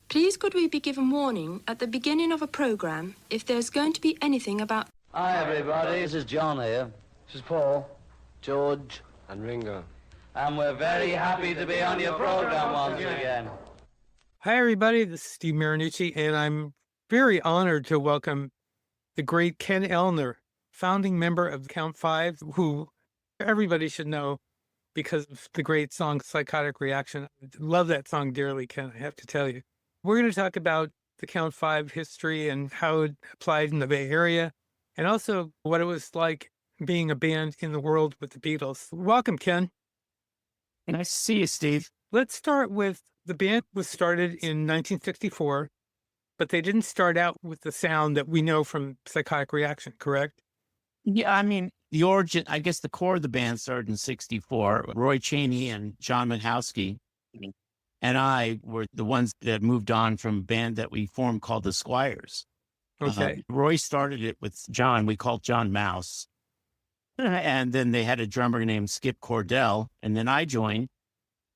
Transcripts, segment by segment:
Please could we be given warning at the beginning of a program if there's going to be anything about... Hi everybody, this is John here. This is Paul, George and Ringo. And we're very happy to be on your program once again. Hi everybody, this is Steve Marinucci, and I'm very honored to welcome the great Kenn Ellner, founding member of Count 5, who everybody should know because of the great song Psychotic Reaction. I love that song dearly, Ken, I have to tell you. We're going to talk about the Count 5 history and how it applied in the Bay Area, and also what it was like being a band in the world with the Beatles. Welcome, Ken. Nice to see you, Steve. Let's start with the band was started in 1964, but they didn't start out with the sound that we know from Psychotic Reaction, correct? Yeah, I mean, the origin, I guess the core of the band started in 64. Roy Chaney and John Mahowski and I were the ones that moved on from a band that we formed called the Squires. Okay. Roy started it with John. We called John Mouse. And then they had a drummer named Skip Cordell. And then I joined.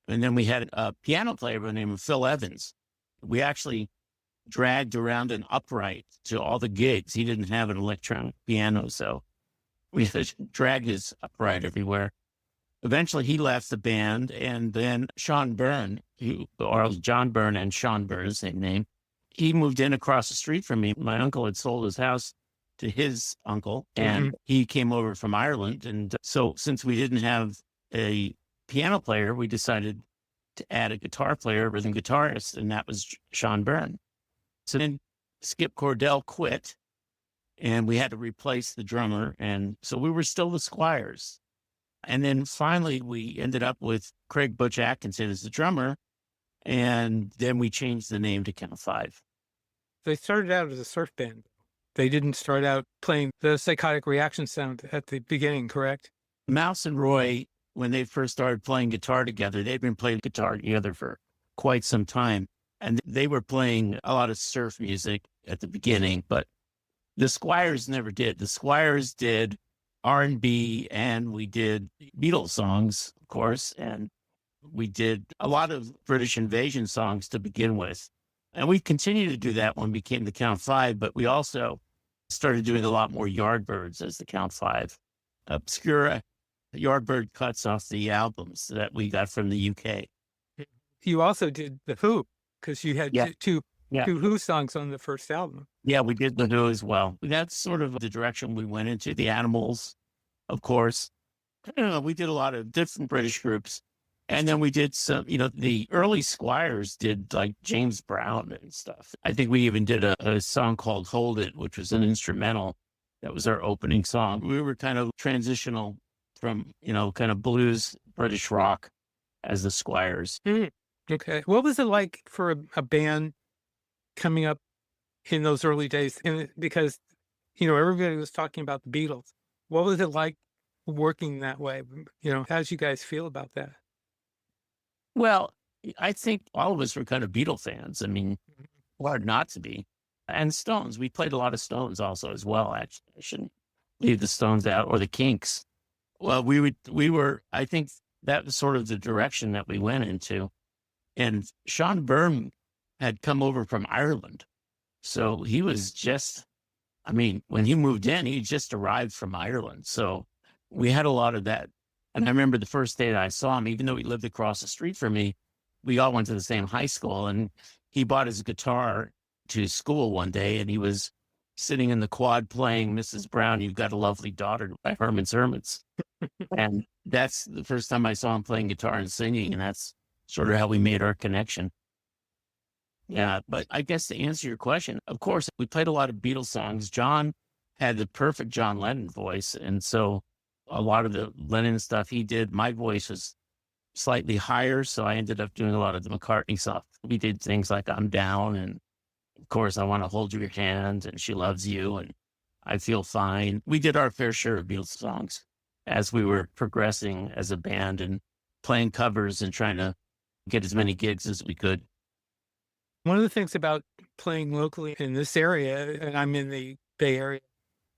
And then we had a piano player by the name of Phil Evans. We actually dragged around an upright to all the gigs. He didn't have an electronic piano, so we had to drag his upright everywhere. Eventually, he left the band, and then Sean Byrne, or John Byrne and Sean Byrne, same name, he moved in across the street from me. My uncle had sold his house to his uncle, and he came over from Ireland. And so since we didn't have a piano player, we decided to add a guitar player, rhythm guitarist, and that was Sean Byrne. So then Skip Cordell quit, and we had to replace the drummer. And so we were still the Squires. And then finally, we ended up with Craig Butch Atkinson as the drummer, and then we changed the name to Count 5. They started out as a surf band. They didn't start out playing the Psychotic Reaction sound at the beginning, correct? Mouse and Roy, when they first started playing guitar together, they'd been playing guitar together for quite some time. And they were playing a lot of surf music at the beginning, but the Squires never did. The Squires did R&B, and we did Beatles songs, of course, and we did a lot of British Invasion songs to begin with. And we continued to do that when we became the Count 5, but we also started doing a lot more Yardbirds as the Count 5. Obscure Yardbird cuts off the albums that we got from the UK. You also did The Who, because you had two Who songs on the first album. Yeah, we did The Who as well. That's sort of the direction we went into. The Animals, of course. We did a lot of different British groups. And then we did some, the early Squires did like James Brown and stuff. I think we even did a song called Hold It, which was an instrumental. That was our opening song. We were kind of transitional from, kind of blues, British rock as the Squires. Okay. What was it like for a band coming up in those early days? And because, everybody was talking about the Beatles. What was it like working that way? How did you guys feel about that? Well, I think all of us were kind of Beatle fans. I mean, hard not to be. And Stones. We played a lot of Stones also as well, actually. I shouldn't leave the Stones out, or the Kinks. Well, I think that was sort of the direction that we went into. And Sean Byrne had come over from Ireland. So he was when he moved in, he just arrived from Ireland. So we had a lot of that. And I remember the first day that I saw him, even though he lived across the street from me, we all went to the same high school, and he bought his guitar to school one day, and he was sitting in the quad playing Mrs. Brown, You've Got a Lovely Daughter by Herman's Hermits. And that's the first time I saw him playing guitar and singing, and that's sort of how we made our connection. Yeah, but I guess to answer your question, of course, we played a lot of Beatles songs. John had the perfect John Lennon voice, and so a lot of the Lennon stuff he did, my voice was slightly higher, so I ended up doing a lot of the McCartney stuff. We did things like I'm Down, and of course, I Want to Hold Your Hand, and She Loves You, and I Feel Fine. We did our fair share of Beatles songs as we were progressing as a band and playing covers and trying to get as many gigs as we could. One of the things about playing locally in this area, and I'm in the Bay Area,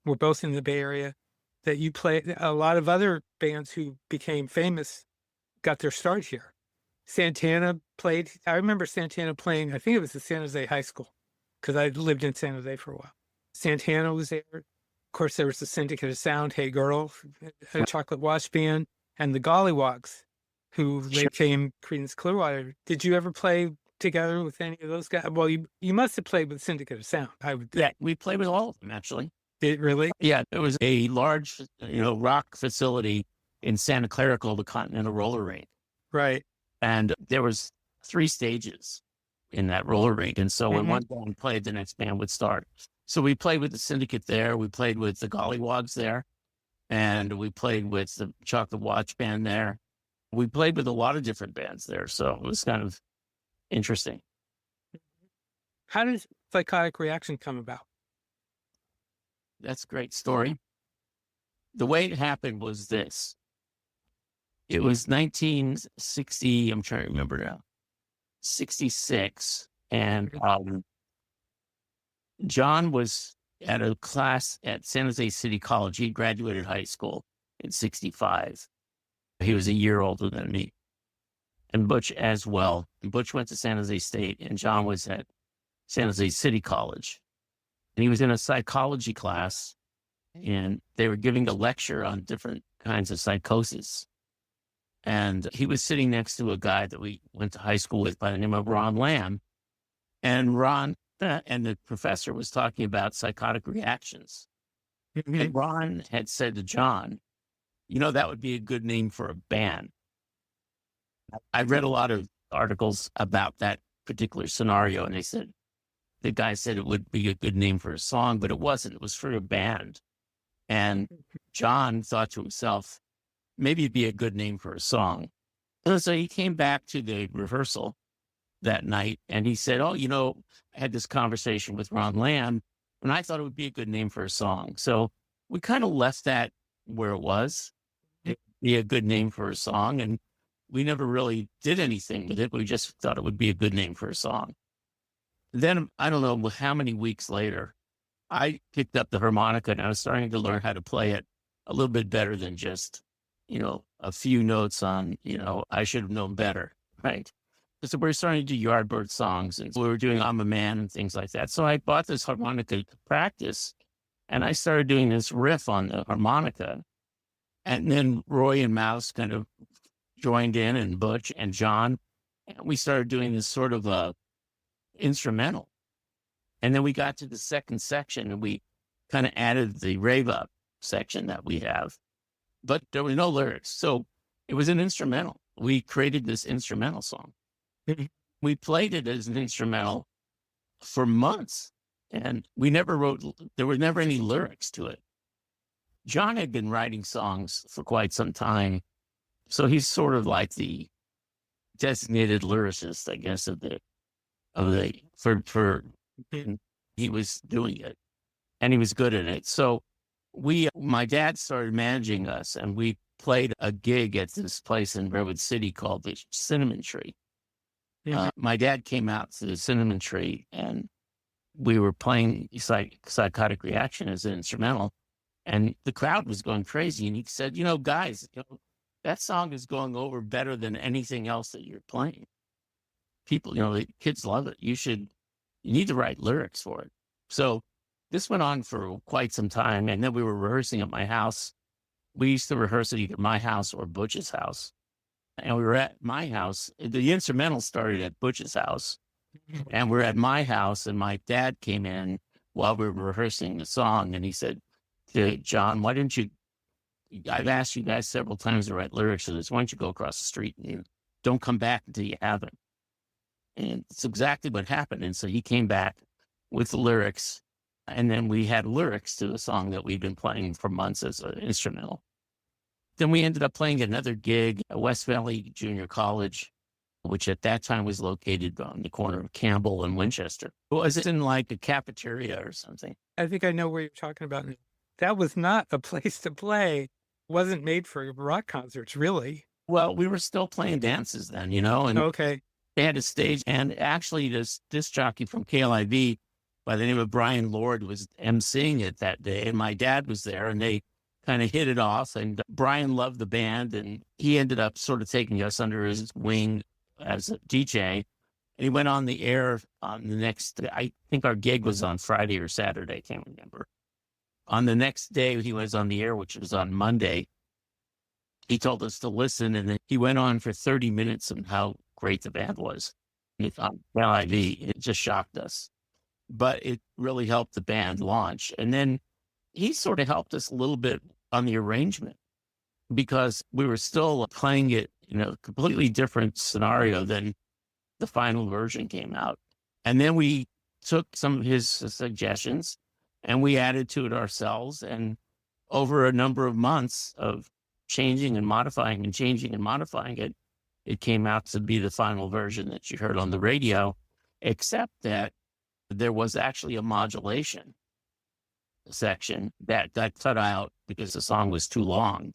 we're both in the Bay Area, that you play, a lot of other bands who became famous got their start here. Santana played. I remember Santana playing, I think it was the San Jose High School, because I lived in San Jose for a while. Santana was there. Of course, there was the Syndicate of Sound, Hey Girl, Chocolate Watch Band, and the Gollywogs, who later became Creedence Clearwater. Did you ever play together with any of those guys? Well, you must have played with Syndicate of Sound. Yeah, we played with all of them, actually. Did really? Yeah, there was a large, rock facility in Santa Clara called the Continental Roller Rink. Right. And there was 3 stages in that roller rink. And so when one band played, the next band would start. So we played with the Syndicate there. We played with the Gollywogs there. And we played with the Chocolate Watch Band there. We played with a lot of different bands there. So it was kind of interesting. How did Psychotic Reaction come about? That's a great story. The way it happened was this. It was 1960, I'm trying to remember now, 66. And John was at a class at San Jose City College. He graduated high school in 65. He was a year older than me. And Butch as well. And Butch went to San Jose State, and John was at San Jose City College. And he was in a psychology class, and they were giving a lecture on different kinds of psychosis. And he was sitting next to a guy that we went to high school with by the name of Ron Lamb. And Ron and the professor was talking about psychotic reactions. And Ron had said to John, that would be a good name for a band. I read a lot of articles about that particular scenario, and the guy said it would be a good name for a song, but it wasn't. It was for a band. And John thought to himself, maybe it'd be a good name for a song. And so he came back to the rehearsal that night, and he said, I had this conversation with Ron Lamb, and I thought it would be a good name for a song. So we kind of left that where it was. It'd be a good name for a song, and we never really did anything with it. We just thought it would be a good name for a song. Then, I don't know how many weeks later, I picked up the harmonica, and I was starting to learn how to play it a little bit better than just a few notes on, I should have known better, right? So we were starting to do Yardbird songs, and we were doing I'm a Man and things like that. So I bought this harmonica to practice, and I started doing this riff on the harmonica. And then Roy and Mouse kind of joined in, and Butch and John, and we started doing this sort of a instrumental. And then we got to the second section, and we kind of added the rave up section that we have. But there were no lyrics. So it was an instrumental. We created this instrumental song. We played it as an instrumental for months, and we never there were never any lyrics to it. John had been writing songs for quite some time. So he's sort of like the designated lyricist, I guess, he was doing it, and he was good at it. So my dad started managing us, and we played a gig at this place in Redwood City called the Cinnamon Tree. My dad came out to the Cinnamon Tree, and we were playing Psychotic Reaction as an instrumental, and the crowd was going crazy. And he said, guys, that song is going over better than anything else that you're playing. People, the kids love it. You need to write lyrics for it. So this went on for quite some time. And then we were rehearsing at my house. We used to rehearse at either my house or Butch's house. And we were at my house. The instrumental started at Butch's house. And we're at my house, and my dad came in while we were rehearsing the song. And he said to John, I've asked you guys several times to write lyrics for this. Why don't you go across the street and don't come back until you have it? And it's exactly what happened. And so he came back with the lyrics, and then we had lyrics to the song that we'd been playing for months as an instrumental. Then we ended up playing another gig at West Valley Junior College, which at that time was located on the corner of Campbell and Winchester. It was in like a cafeteria or something. I think I know where you're talking about. That was not a place to play. It wasn't made for rock concerts, really. Well, we were still playing dances then, and okay. They had a stage, and actually this disc jockey from KLIV by the name of Brian Lord was emceeing it that day, and my dad was there, and they kind of hit it off, and Brian loved the band, and he ended up sort of taking us under his wing as a DJ. And he went on the air on the next, I think our gig was on Friday or Saturday, can't remember. On the next day he was on the air, which was on Monday. He told us to listen, and then he went on for 30 minutes on how great the band was. On LIV, it just shocked us. But it really helped the band launch. And then he sort of helped us a little bit on the arrangement, because we were still playing it in a completely different scenario than the final version came out. And then we took some of his suggestions and we added to it ourselves. And over a number of months of changing and modifying and changing and modifying it, it came out to be the final version that you heard on the radio, except that there was actually a modulation section that got cut out because the song was too long.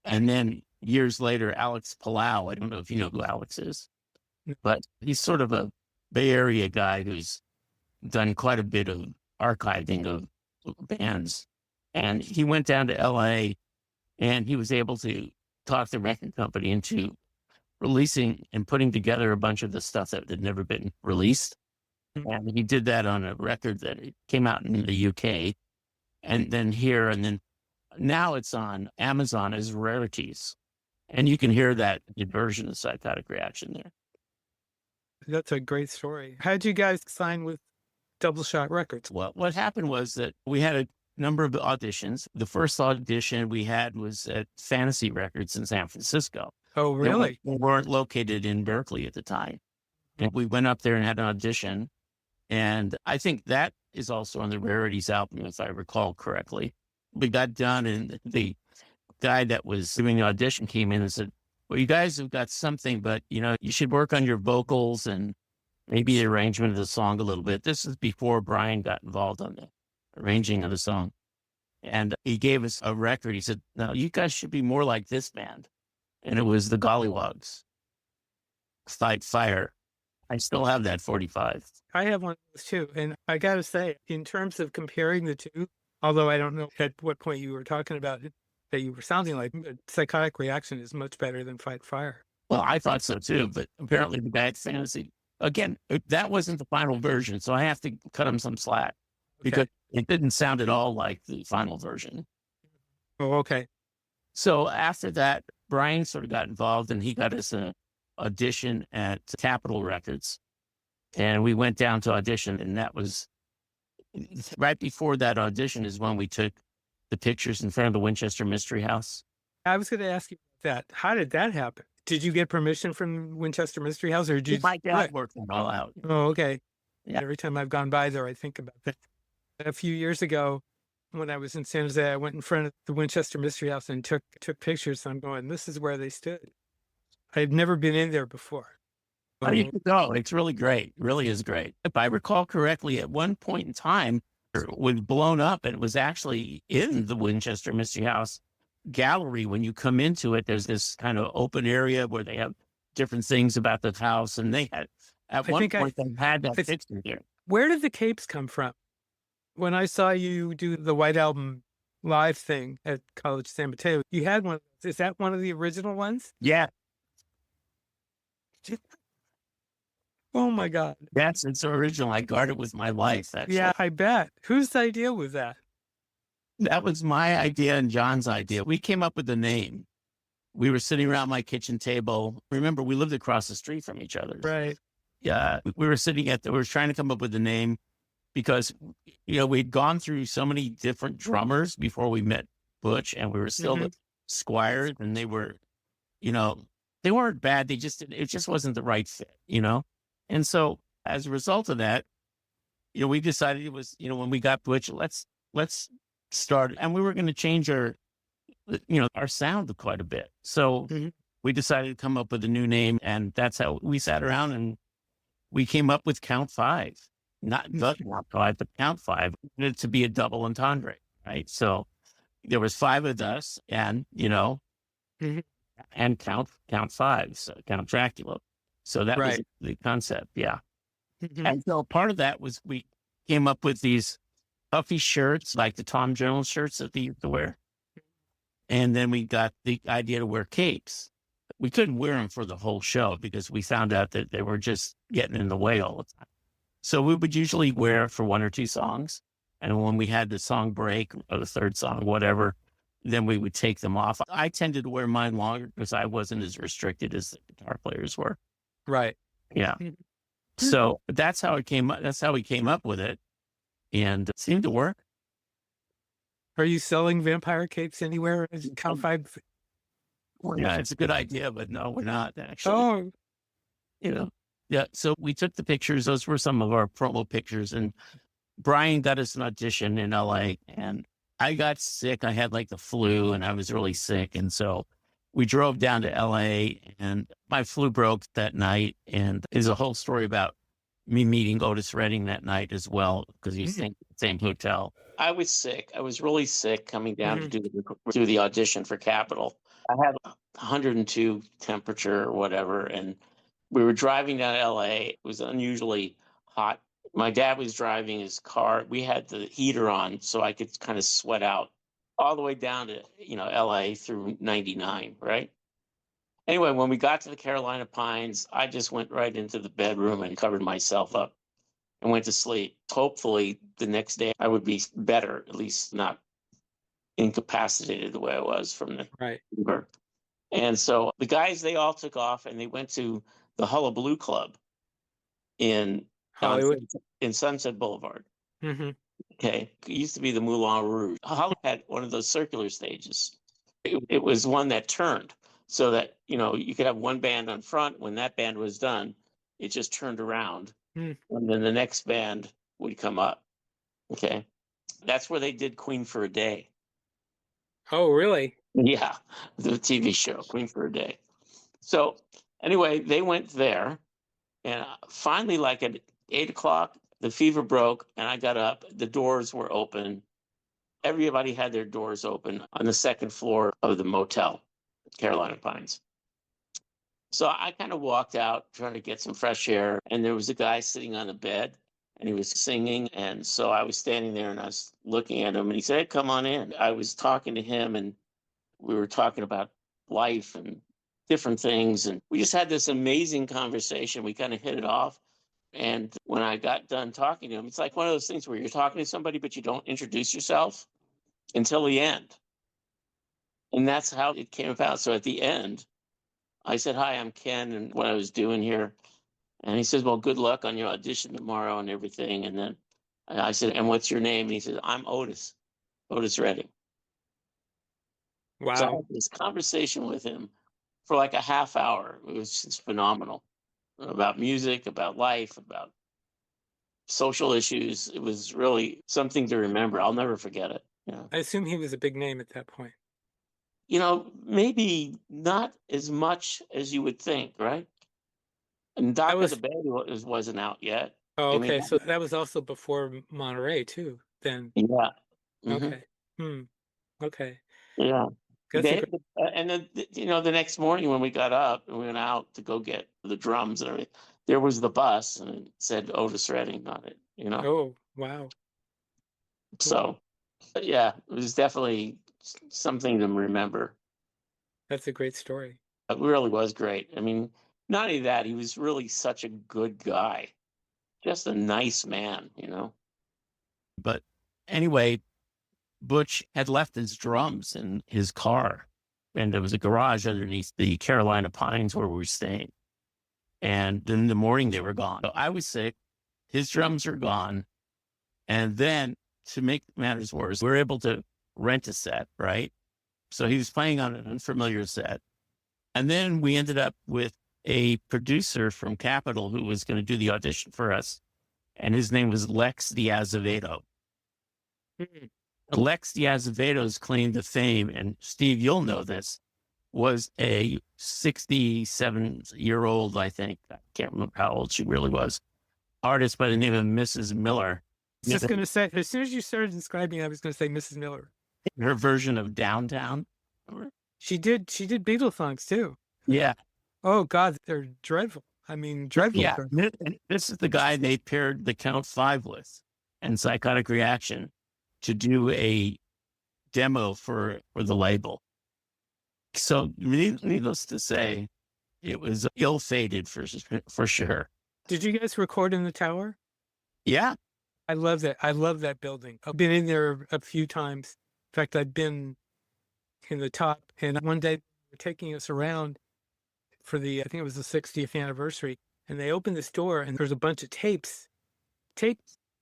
And then years later, Alex Palau, I don't know if you know who Alex is, but he's sort of a Bay Area guy who's done quite a bit of archiving of bands. And he went down to LA and he was able to talk the record company into releasing and putting together a bunch of the stuff that had never been released. And he did that on a record that came out in the UK and then here, and then now it's on Amazon as rarities. And you can hear that version of Psychotic Reaction there. That's a great story. How'd you guys sign with Double Shot Records? Well, what happened was that we had a number of auditions. The first audition we had was at Fantasy Records in San Francisco. Oh, really? We weren't located in Berkeley at the time. And we went up there and had an audition. And I think that is also on the Rarities album, if I recall correctly. We got done and the guy that was doing the audition came in and said, well, you guys have got something, but you should work on your vocals and maybe the arrangement of the song a little bit. This is before Brian got involved on the arranging of the song. And he gave us a record. He said, no, you guys should be more like this band. And it was the Gollywogs, Fight Fire. I still have that 45. I have one of those too. And I got to say, in terms of comparing the two, although I don't know at what point you were talking about it, that you were sounding like, Psychotic Reaction is much better than Fight Fire. Well, I thought so too, but apparently the guy at Fantasy, again, that wasn't the final version. So I have to cut him some slack because it didn't sound at all like the final version. Oh, okay. So after that, Brian sort of got involved and he got us an audition at Capitol Records. And we went down to audition, and that was right before that audition is when we took the pictures in front of the Winchester Mystery House. I was going to ask you about that. How did that happen? Did you get permission from Winchester Mystery House, or did you? My dad worked it all out. Oh, okay. Yeah. Every time I've gone by there, I think about that. A few years ago, when I was in San Jose, I went in front of the Winchester Mystery House and took pictures. And I'm going, this is where they stood. I've never been in there before. Oh, you can go. It's really great. It really is great. If I recall correctly, at one point in time, it was blown up and it was actually in the Winchester Mystery House gallery. When you come into it, there's this kind of open area where they have different things about the house. And they had, at one point, they had that picture here. Where did the capes come from? When I saw you do the White Album live thing at College San Mateo, you had one. Is that one of the original ones? Yeah. Oh my God. Yes, it's original. I guard it with my life. Actually. Yeah, I bet. Whose idea was that? That was my idea and John's idea. We came up with the name. We were sitting around my kitchen table. Remember, we lived across the street from each other. Right. Yeah. We were we were trying to come up with a name because, we'd gone through so many different drummers before we met Butch, and we were still the Squires, and they were, they weren't bad. It just wasn't the right fit, And so as a result of that, we decided it was, when we got Butch, let's start. And we were going to change our sound quite a bit. So we decided to come up with a new name. And that's how we sat around and we came up with Count 5. Not the Count 5, but Count 5. We wanted it to be a double entendre, right? So there was 5 of us and, and Count 5, so Count Dracula. So that was the concept, yeah. And so part of that was we came up with these puffy shirts, like the Tom Jones shirts that they used to wear. And then we got the idea to wear capes. we couldn't wear them for the whole show because we found out that they were just getting in the way all the time. So we would usually wear for 1 or 2 songs. And when we had the song break or the third song, whatever, then we would take them off. I tended to wear mine longer because I wasn't as restricted as the guitar players were. Right. Yeah. So that's how it came up. That's how we came up with it. And it seemed to work. Are you selling vampire capes anywhere? Is Count 5? Yeah, it's a good idea, but no, we're not actually. Oh, You know, yeah. So we took the pictures. Those were some of our promo pictures. And Brian got us an audition in LA, and I got sick. I had like the flu and I was really sick. And so we drove down to LA and my flu broke that night. And there's a whole story about me meeting Otis Redding that night as well, because he was staying at the same hotel. I was sick. I was really sick coming down to do the audition for Capitol. I had 102 temperature or whatever. And we were driving down to LA. It was unusually hot. My dad was driving his car. We had the heater on so I could kind of sweat out all the way down to, LA through 99, right? Anyway, when we got to the Carolina Pines, I just went right into the bedroom and covered myself up and went to sleep. Hopefully the next day I would be better, at least not incapacitated the way I was from the fever. And so the guys, they all took off and they went to the Hullabaloo Club in Hollywood, in Sunset Boulevard. Okay. It used to be the Moulin Rouge. Hollywood had one of those circular stages. It was one that turned so that, you could have one band on front. When that band was done, it just turned around. And then the next band would come up. Okay. That's where they did Queen for a Day. Oh, really? Yeah. The TV show, Queen for a Day. So anyway, they went there. And finally, like at 8 o'clock, the fever broke and I got up. The doors were open. Everybody had their doors open on the second floor of the motel, Carolina Pines. So I kind of walked out trying to get some fresh air. And there was a guy sitting on a bed and he was singing. And so I was standing there and I was looking at him and he said, "Hey, come on in." I was talking to him and we were talking about life and different things. And we just had this amazing conversation. We kind of hit it off. And when I got done talking to him, it's like one of those things where you're talking to somebody, but you don't introduce yourself until the end. And that's how it came about. So at the end, I said, "Hi, I'm Ken, and what I was doing here." And he says, "Well, good luck on your audition tomorrow and everything." And then I said, "And what's your name?" And he said, "I'm Otis Redding." Wow. So I had this conversation with him for like a half hour. It was just phenomenal, about music, about life, about social issues. It was really something to remember. I'll never forget it. I assume he was a big name at that point. Maybe not as much as you would think, right? And Doc of the Bay wasn't out yet. Oh, okay. So that was also before Monterey too, then. Yeah. Okay. Okay. Yeah. And then, the next morning when we got up and we went out to go get the drums and everything, there was the bus and it said Otis Redding on it, Oh, wow. So, yeah, it was definitely something to remember. That's a great story. It really was great. I mean, not only that, he was really such a good guy, just a nice man, But anyway, Butch had left his drums in his car, and there was a garage underneath the Carolina Pines where we were staying. And in the morning, they were gone. So I was sick. His drums are gone. And then, to make matters worse, we were able to rent a set, right? So he was playing on an unfamiliar set. And then we ended up with a producer from Capitol who was going to do the audition for us. And his name was Lex D'Azevedo. Lex D'Azevedo's claim to fame, and Steve, you'll know this, was a 67-year-old, I think, I can't remember how old she really was, artist by the name of Mrs. Miller. I was just going to say, as soon as you started describing, I was going to say Mrs. Miller. Her version of Downtown. She did Beatles songs too. Yeah. Oh God, they're dreadful. I mean, dreadful. Yeah. And this is the guy they paired the Count 5 with and Psychotic Reaction to do a demo for the label. So needless to say, it was ill-fated for sure. Did you guys record in the tower? Yeah. I love that. I love that building. I've been in there a few times. In fact, I've been in the top, and one day they were taking us around for I think it was the 60th anniversary, and they opened this door, and there's a bunch of tape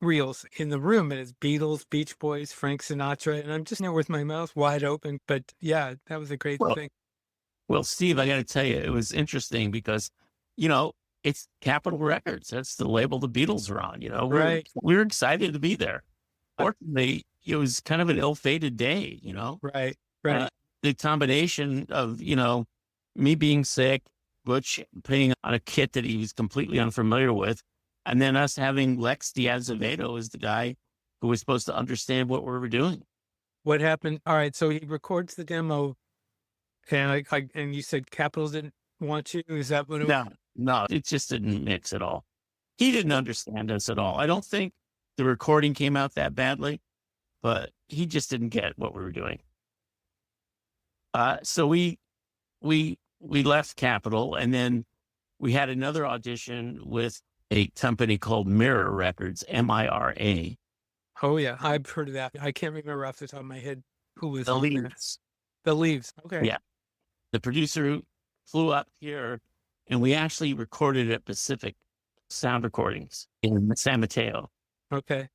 reels in the room, and it's Beatles, Beach Boys, Frank Sinatra, and I'm just there with my mouth wide open. But yeah, that was a great thing. Well, Steve, I got to tell you, it was interesting because, it's Capitol Records. That's the label the Beatles are on, Right. We were excited to be there. Fortunately, it was kind of an ill-fated day, Right. The combination of, me being sick, Butch putting on a kit that he was completely unfamiliar with, and then us having Lex D'Azevedo as the guy who was supposed to understand what we were doing. What happened? All right, so he records the demo, and and you said Capitol didn't want you. Is that what it was? No, it just didn't mix at all. He didn't understand us at all. I don't think the recording came out that badly, but he just didn't get what we were doing. So we left Capitol, and then we had another audition with a company called Mirror Records, MIRA. Oh yeah, I've heard of that. I can't remember off the top of my head who was The on that. Leaves. The Leaves. Okay. Yeah. The producer flew up here, and we actually recorded at Pacific Sound Recordings in San Mateo. Okay.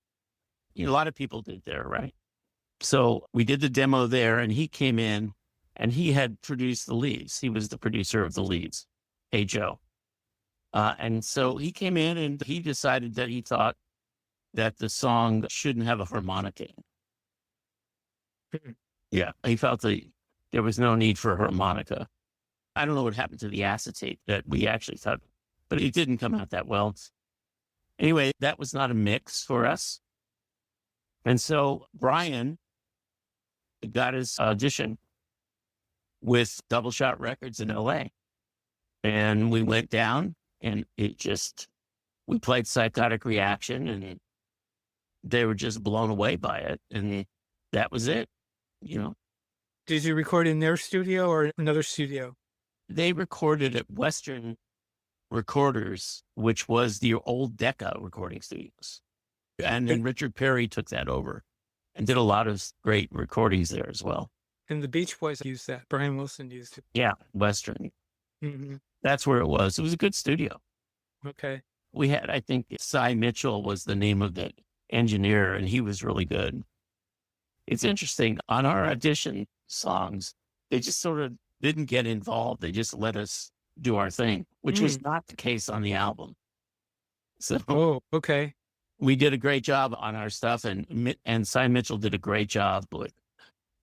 A lot of people did there, right? So we did the demo there, and he came in, and he had produced The Leaves. He was the producer of The Leaves, Hey Joe. And so he came in, and he decided that he thought that the song shouldn't have a harmonica in it. Yeah, he felt that there was no need for a harmonica. I don't know what happened to the acetate that we actually thought, but it didn't come out that well. Anyway, that was not a mix for us. And so Brian got his audition with Double Shot Records in LA. And we went down, and we played Psychotic Reaction, and they were just blown away by it. And that was it, Did you record in their studio or another studio? They recorded at Western Recorders, which was the old Decca recording studios. And then Richard Perry took that over and did a lot of great recordings there as well. And the Beach Boys used that. Brian Wilson used it. Yeah, Western. Mm-hmm. That's where it was. It was a good studio. Okay. We had, I think, Cy Mitchell was the name of the engineer, and he was really good. It's interesting. On our audition songs, they just sort of didn't get involved. They just let us do our thing, which was not the case on the album. So, okay. We did a great job on our stuff, and Cy Mitchell did a great job with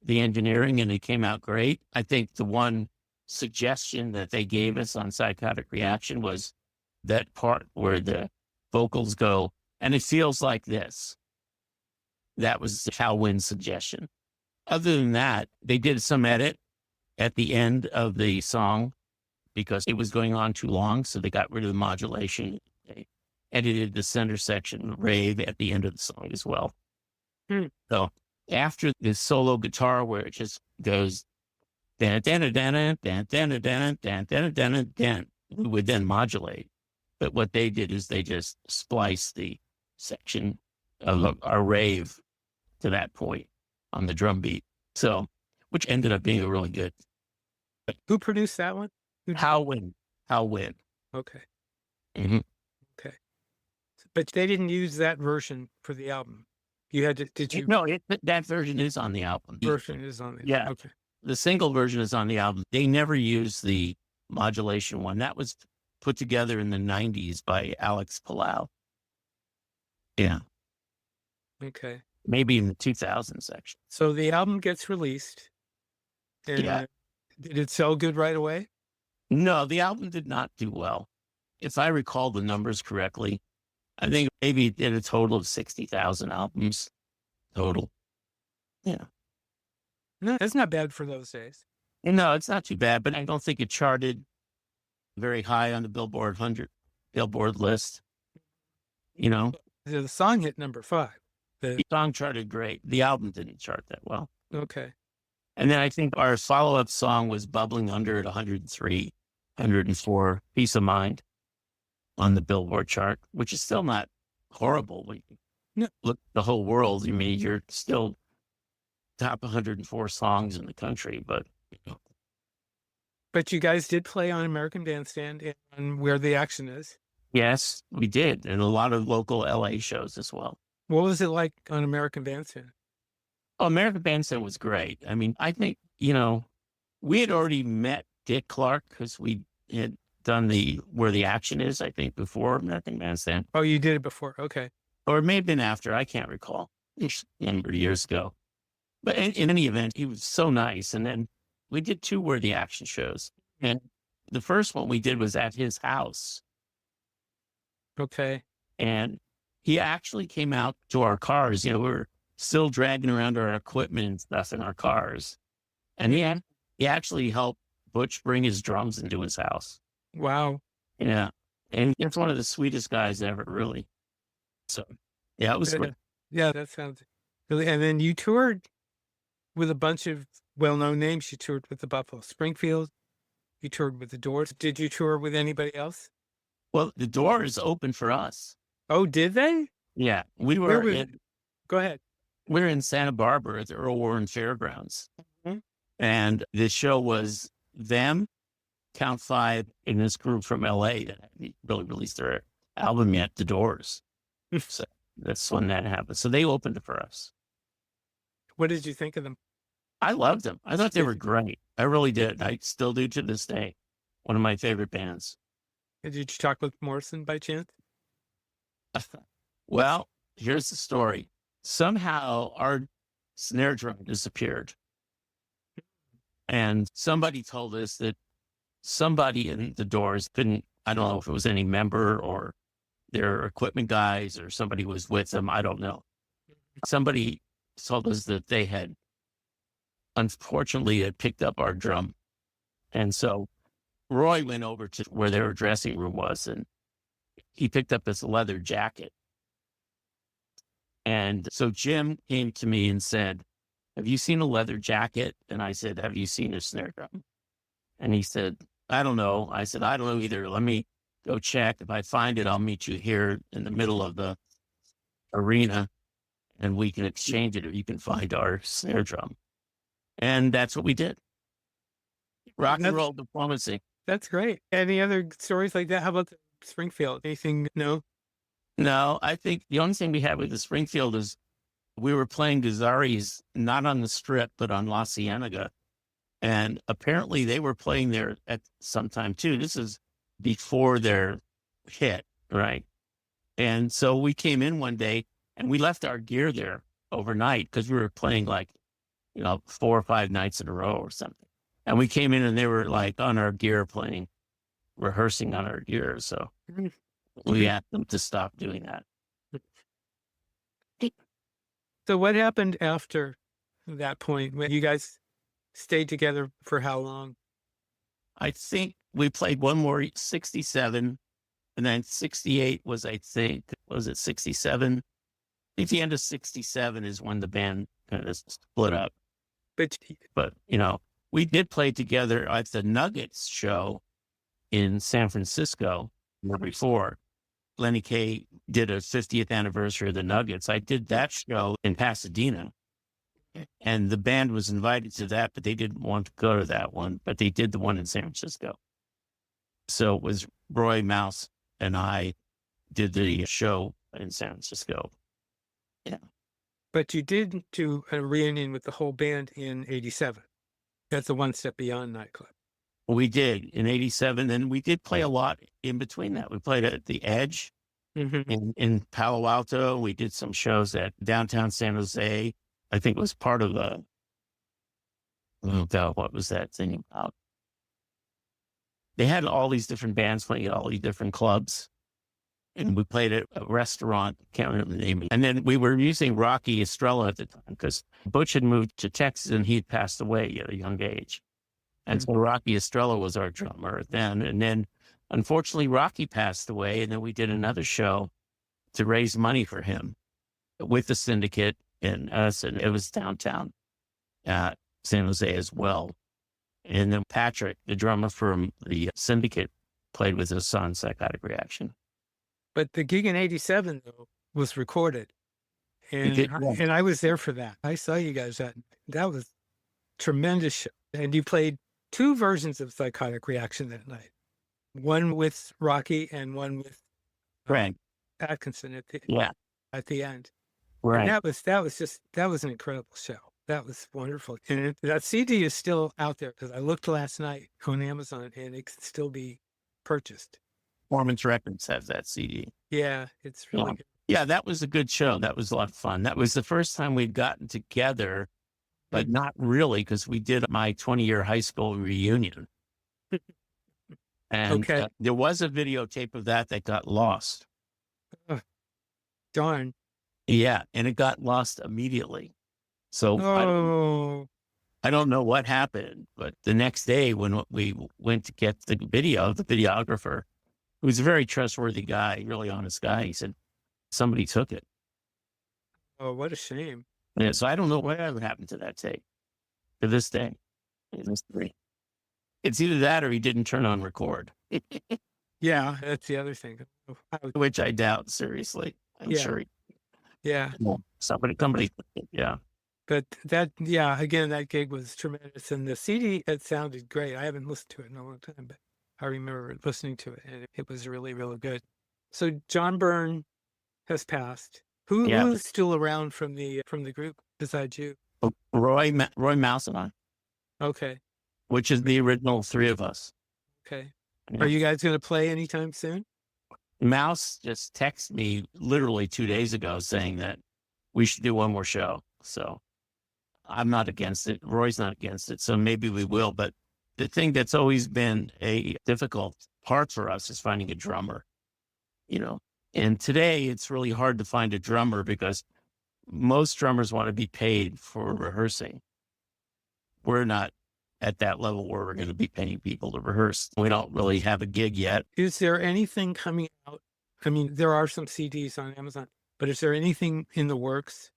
the engineering, and it came out great. I think the one suggestion that they gave us on Psychotic Reaction was that part where the vocals go, and it feels like this. That was Hal Wynn's suggestion. Other than that, they did some edit at the end of the song because it was going on too long, so they got rid of the modulation. They edited the center section rave at the end of the song as well. So after the solo guitar where it just goes dan dan dan dan dan dan dan dan dan dan, we would then modulate. But what they did is they just spliced the section of our rave to that point on the drum beat. So, which ended up being a really good. Who produced that one? Hal Wynn. Okay. Mm-hmm. Okay. But they didn't use that version for the album. You had to, did you? No, that version is on the album. Version is on the album. Yeah. Okay. The single version is on the album. They never used the modulation one. That was put together in the 90s by Alex Palau. Yeah. Okay. Maybe in the 2000s, actually. So the album gets released. And Yeah. Did it sell good right away? No, the album did not do well. If I recall the numbers correctly, I think maybe it did a total of 60,000 albums total. Yeah. No, that's not bad for those days. And no, it's not too bad, but I don't think it charted very high on the Billboard 100 Billboard list. You know, The song hit number 5. the song charted great. The album didn't chart that well. Okay. And then I think our follow-up song was Bubbling Under at 103, 104, Peace of Mind on the Billboard chart, which is still not horrible. When you look the whole world, I mean, you're still top 104 songs in the country, but But you guys did play on American Bandstand and Where the Action Is. yes, we did. And a lot of local LA shows as well. What was it like on American Bandstand? Oh, American Bandstand was great. I mean, I think, we had already met Dick Clark because we had done the Where the Action Is, I think, before American Bandstand. Oh, you did it before. Okay. Or it may have been after. I can't recall. It's a number of years ago. But in any event, he was so nice. And then we did 2 Where the Action shows. And the first one we did was at his house. Okay. And he actually came out to our cars. We were still dragging around our equipment and stuff in our cars. And he actually helped Butch bring his drums into his house. Wow. Yeah. And he's one of the sweetest guys ever, really. So, yeah, it was great. Yeah, that sounds really. And then you toured with a bunch of well-known names. You toured with the Buffalo Springfield. You toured with the Doors. Did you tour with anybody else? Well, the Doors opened for us. Oh, did they? Yeah. We Where were was in, Go ahead. we were in Santa Barbara at the Earl Warren Fairgrounds. Mhm. And the show was them, Count Five, and this group from LA that hadn't really released their album yet, The Doors. So that's when that happened. So they opened it for us. What did you think of them? I loved them. I thought they were great. I really did. I still do to this day. One of my favorite bands. Did you talk with Morrison by chance? Well, here's the story. Somehow our snare drum disappeared. And somebody told us that somebody in the Doors couldn't, I don't know if it was any member or their equipment guys or somebody was with them. I don't know. Somebody told us that they had, unfortunately, had picked up our drum. And so Roy went over to where their dressing room was and he picked up this leather jacket. And so Jim came to me and said, "Have you seen a leather jacket?" And I said, "Have you seen a snare drum?" And he said, "I don't know." I said, "I don't know either. Let me go check. If I find it, I'll meet you here in the middle of the arena and we can exchange it if you can find our snare drum." And that's what we did. Rock and roll diplomacy. That's great. Any other stories like that? How about the Springfield? Anything? No? No, I think the only thing we had with the Springfield is we were playing Gazzari's not on the Strip, but on La Cienega. And apparently they were playing there at some time too. This is before their hit, right? And so we came in one day and we left our gear there overnight because we were playing 4 or 5 nights in a row or something. And we came in and they were on our gear playing, rehearsing on our gear. So we asked them to stop doing that. So what happened after that point when you guys stayed together for how long? I think we played one more 67 and then 68 was it 67? I think the end of 67 is when the band kind of split up. But we did play together at the Nuggets show in San Francisco the year before. Lenny Kaye did a 50th anniversary of the Nuggets. I did that show in Pasadena. And the band was invited to that, but they didn't want to go to that one. But they did the one in San Francisco. So it was Roy, Mouse, and I did the show in San Francisco. Yeah. But you did do a reunion with the whole band in 87. That's a one step beyond nightclub. We did in 87. And we did play a lot in between that. We played at the Edge in Palo Alto. We did some shows at downtown San Jose. I think it was part of what was that thing about? They had all these different bands playing at all these different clubs. And we played at a restaurant, can't remember the name. And then we were using Rocky Estrella at the time because Butch had moved to Texas and he had passed away at a young age. And so Rocky Estrella was our drummer then. And then unfortunately, Rocky passed away. And then we did another show to raise money for him with the Syndicate and us. And it was downtown San Jose as well. And then Patrick, the drummer from the Syndicate, played with us on Psychotic Reaction. But the gig in '87 though was recorded, and and I was there for that. I saw you guys that was tremendous show. And you played 2 versions of Psychotic Reaction that night. One with Rocky and one with Right. Atkinson at the end. Right. And that was an incredible show. That was wonderful. And that CD is still out there because I looked last night on Amazon and it can still be purchased. Performance Records has that CD. Yeah, it's really good. Yeah, that was a good show. That was a lot of fun. That was the first time we'd gotten together, but not really, because we did my 20-year high school reunion. And there was a videotape of that got lost. Oh, darn. Yeah, and it got lost immediately. So I don't know what happened, but the next day when we went to get the videographer, who was a very trustworthy guy, really honest guy, he said, somebody took it. Oh, what a shame. Yeah, so I don't know whatever happened to that tape to this day. It's either that or he didn't turn on record. Yeah, that's the other thing. Which I doubt, seriously. I'm sure. Somebody, yeah. But again, that gig was tremendous. And the CD, it sounded great. I haven't listened to it in a long time, but I remember listening to it and it was really, really good. So John Byrne has passed. Who's still around from the group besides you? Roy Mouse and I. Okay. Which is the original 3 of us. Okay. Yeah. Are you guys going to play anytime soon? Mouse just texted me literally 2 days ago saying that we should do one more show. So I'm not against it. Roy's not against it. So maybe we will. But the thing that's always been a difficult part for us is finding a drummer, And today it's really hard to find a drummer because most drummers want to be paid for rehearsing. We're not at that level where we're going to be paying people to rehearse. We don't really have a gig yet. Is there anything coming out? I mean, there are some CDs on Amazon, but is there anything in the works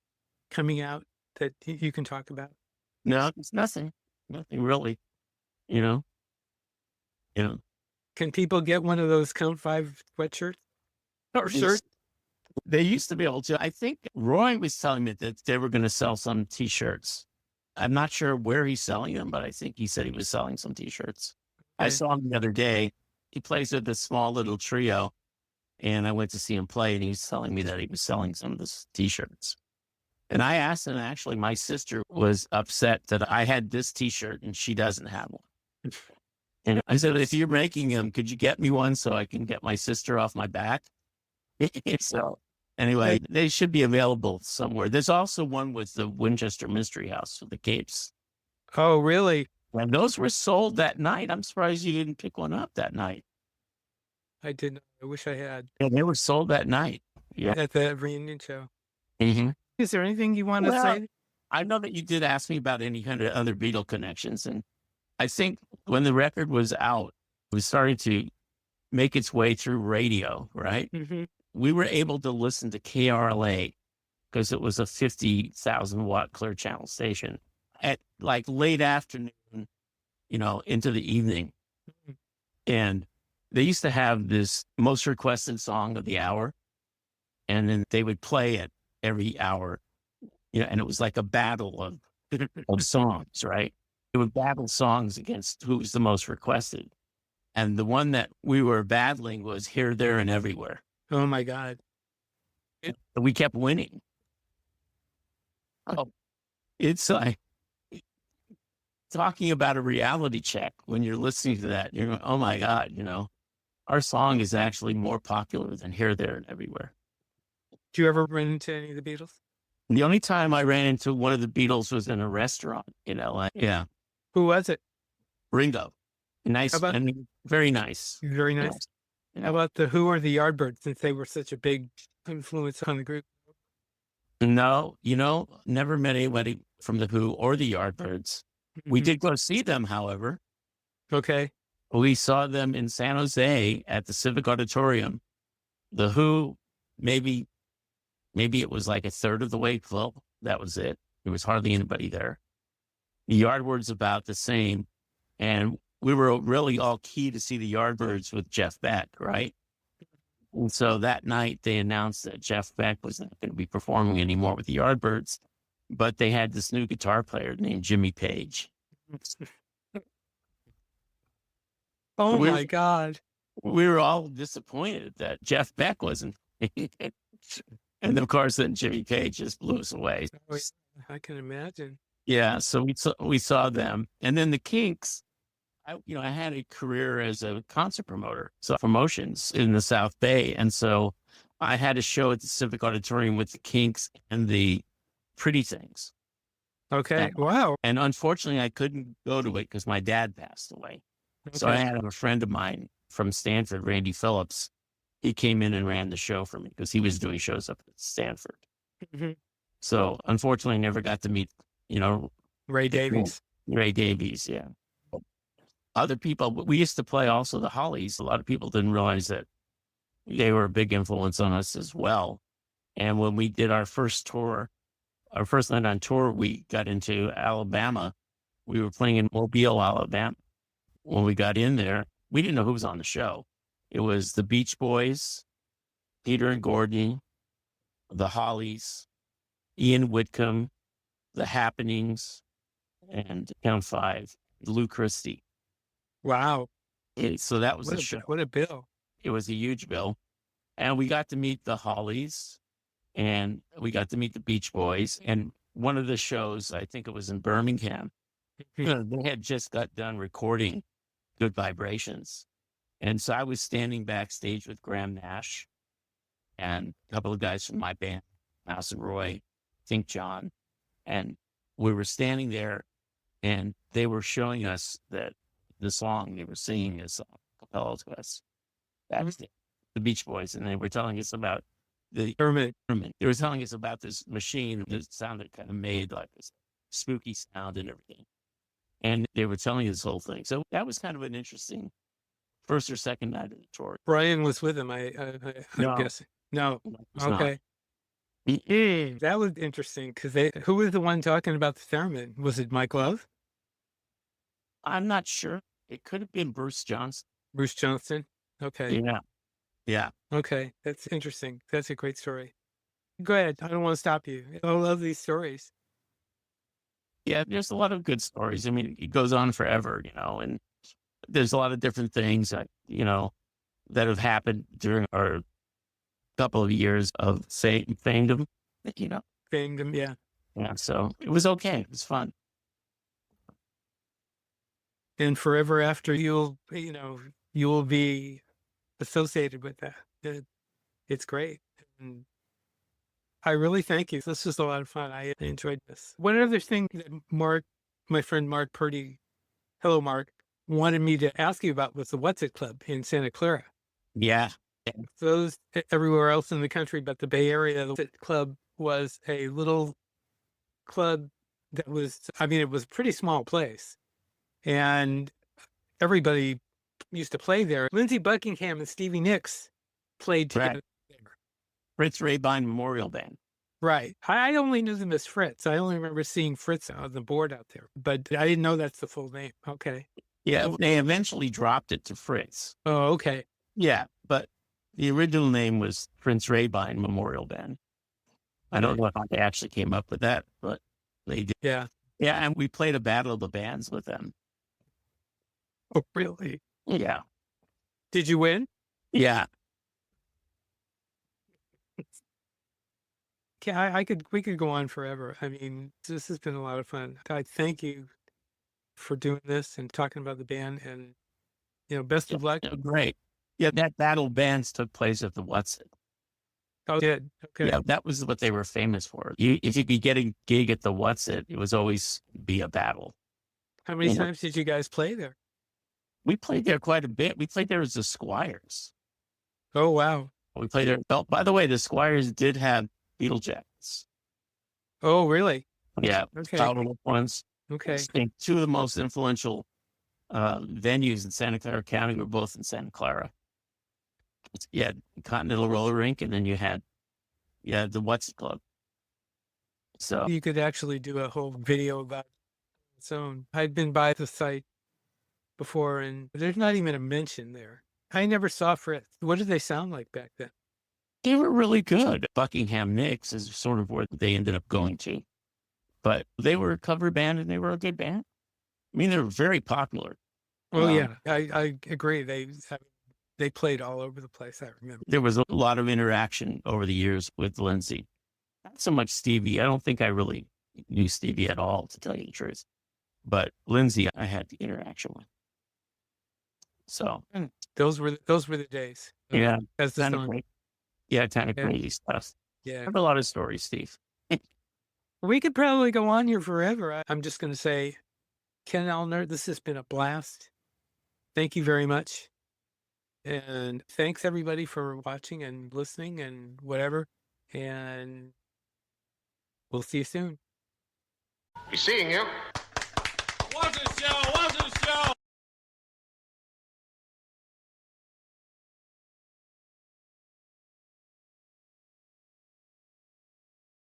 coming out that you can talk about? No, it's nothing really, Can people get one of those Count 5 sweatshirts or shirts? They used to be able to. I think Roy was telling me that they were going to sell some T-shirts. I'm not sure where he's selling them, but I think he said he was selling some T-shirts. Okay. I saw him the other day. He plays with this small little trio, and I went to see him play, and he was telling me that he was selling some of the T-shirts. And I asked him, actually, my sister was upset that I had this T-shirt and she doesn't have one. And I said, if you're making them, could you get me one so I can get my sister off my back? So anyway, they should be available somewhere. There's also one with the Winchester Mystery House for the Capes. Oh, really? And those were sold that night. I'm surprised you didn't pick one up that night. I didn't. I wish I had. Yeah, they were sold that night. Yeah. At the reunion show. Mm-hmm. Is there anything you want to say? I know that you did ask me about any kind of other Beatle connections. And I think when the record was out, it was starting to make its way through radio, right? Mm-hmm. We were able to listen to KRLA because it was a 50,000 watt clear channel station at like late afternoon, into the evening. Mm-hmm. And they used to have this most requested song of the hour. And then they would play it every hour, and it was like a battle of songs, right? It would battle songs against who was the most requested. And the one that we were battling was Here, There, and Everywhere. Oh, my God. We kept winning. Oh, it's like talking about a reality check when you're listening to that. You're going, oh, my God, our song is actually more popular than Here, There, and Everywhere. Do you ever run into any of the Beatles? The only time I ran into one of the Beatles was in a restaurant in LA. Yeah. Who was it? Ringo. Nice. Very nice. Very nice. Yeah. How about the Who or the Yardbirds, since they were such a big influence on the group? No, never met anybody from the Who or the Yardbirds. Mm-hmm. We did go see them, however. Okay. We saw them in San Jose at the Civic Auditorium. The Who, maybe it was like a third of the way full. That was it. There was hardly anybody there. The Yardbirds about the same. And we were really all key to see the Yardbirds with Jeff Beck, right? And so that night they announced that Jeff Beck was not going to be performing anymore with the Yardbirds, but they had this new guitar player named Jimmy Page. Oh my God. We were all disappointed that Jeff Beck wasn't. And of course, then Jimmy Page just blew us away. Oh, I can imagine. Yeah, so we saw them, and then the Kinks. I had a career as a concert promoter, so promotions in the South Bay, and so I had a show at the Civic Auditorium with the Kinks and the Pretty Things. Okay. Wow. And unfortunately, I couldn't go to it because my dad passed away. Okay. So I had a friend of mine from Stanford, Randy Phillips. He came in and ran the show for me because he was doing shows up at Stanford. Mhm. So unfortunately, I never got to meet, Ray Davies. Ray Davies, yeah. Other people, we used to play also the Hollies. A lot of people didn't realize that they were a big influence on us as well. And when we did our first tour, our first night on tour, we got into Alabama. We were playing in Mobile, Alabama. When we got in there, we didn't know who was on the show. It was the Beach Boys, Peter and Gordon, the Hollies, Ian Whitcomb, the Happenings, and Count Five, Lou Christie. Wow. So that was the show. What a bill. It was a huge bill. And we got to meet the Hollies, and we got to meet the Beach Boys. And one of the shows, I think it was in Birmingham, they had just got done recording Good Vibrations. And so I was standing backstage with Graham Nash and a couple of guys from my band, Mouse and Roy, I think John. And we were standing there, and they were showing us that the song they were singing is a cappella to us. That's the Beach Boys. And they were telling us about the Hermit. They were telling us about this machine that sounded kind of made like this spooky sound and everything. And they were telling us this whole thing. So that was kind of an interesting first or second night of the tour. Brian was with him, I'm guessing. No. Okay. That was interesting because who was the one talking about the theremin? Was it Mike Love? I'm not sure. It could have been Bruce Johnson. Bruce Johnston? Okay. Yeah. Okay. That's interesting. That's a great story. Go ahead. I don't want to stop you. I love these stories. Yeah, there's a lot of good stories. I mean, it goes on forever, and there's a lot of different things that, that have happened during our couple of years of fandom, Fandom, yeah. Yeah, so it was okay. It was fun. And forever after you'll be associated with that. It's great. And I really thank you. This was a lot of fun. I enjoyed this. One other thing that my friend Mark Purdy, hello Mark, wanted me to ask you about was the What's It Club in Santa Clara. Yeah. Those everywhere else in the country, but the Bay Area, the What's It Club was a little club that was, it was a pretty small place. And everybody used to play there. Lindsey Buckingham and Stevie Nicks played together there. Fritz Rabine Memorial Band. Right. I only knew them as Fritz. I only remember seeing Fritz on the board out there, but I didn't know that's the full name. Okay. Yeah, they eventually dropped it to Fritz. Oh, okay. Yeah, but the original name was Prince Rabine Memorial Band. I don't know how they actually came up with that, but they did. Yeah. Yeah, and we played a battle of the bands with them. Oh, really? Yeah. Did you win? Yeah. Yeah, we could go on forever. This has been a lot of fun. I thank you for doing this and talking about the band, and best of luck. Great. Yeah, that battle of bands took place at the What's It. Oh, it did. Okay. Yeah, that was what they were famous for. If you could get a gig at the What's It, it was always be a battle. How many times did you guys play there? We played there quite a bit. We played there as the Squires. Oh, wow. We played there. Oh, by the way, the Squires did have Beatle jackets. Oh, really? Yeah. Okay. Powerful ones. Okay. I think two of the most influential venues in Santa Clara County were both in Santa Clara. You had Continental Roller Rink, and then you had the What's It Club. So you could actually do a whole video about its own. I'd been by the site before, and there's not even a mention there. I never saw Fritz. What did they sound like back then? They were really good. Buckingham Nicks is sort of where they ended up going to. But they were a cover band and they were a good band. I mean, they were very popular. Well, yeah, I agree. They played all over the place, I remember. There was a lot of interaction over the years with Lindsay. Not so much Stevie. I don't think I really knew Stevie at all, to tell you the truth. But Lindsay, I had the interaction with. So those were the days. Yeah. As the kind of song. great. Yeah, kind of crazy stuff. I Yeah. have a lot of stories, Steve. We could probably go on here forever. I'm just going to say, Kenn Ellner, this has been a blast. Thank you very much. And thanks everybody for watching and listening and whatever. And we'll see you soon. Be seeing you. What a show!